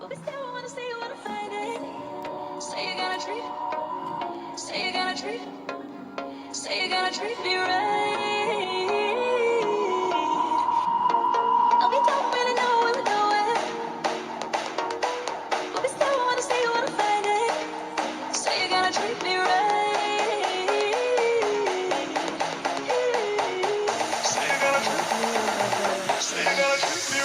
But we still wanna say you wanna find it. Say you're gonna treat, say you're gonna treat, say you're gonna treat me right. And we don't really know where we're going, but we still wanna say you wanna find it. Say you're gonna treat me right. Say you're gonna treat me right. Say you're gonna treat me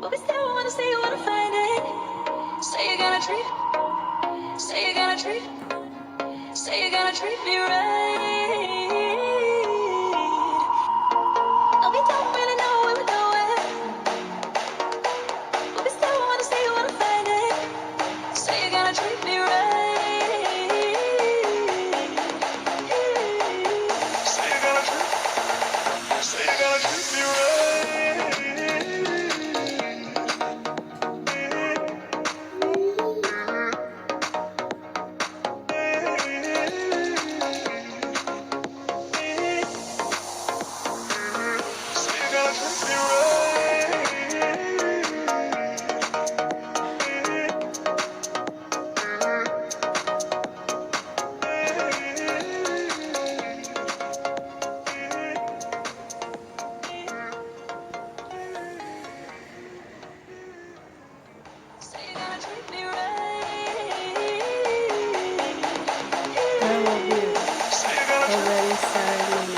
but we still wanna say you wanna find it. Say you're gonna treat, say you're gonna treat, say you're gonna treat me right. And we don't really know where we're going, but we still wanna say you wanna find it. Say you're gonna treat me right. Say you're gonna treat, say you're gonna treat me right. That will be already Saturday.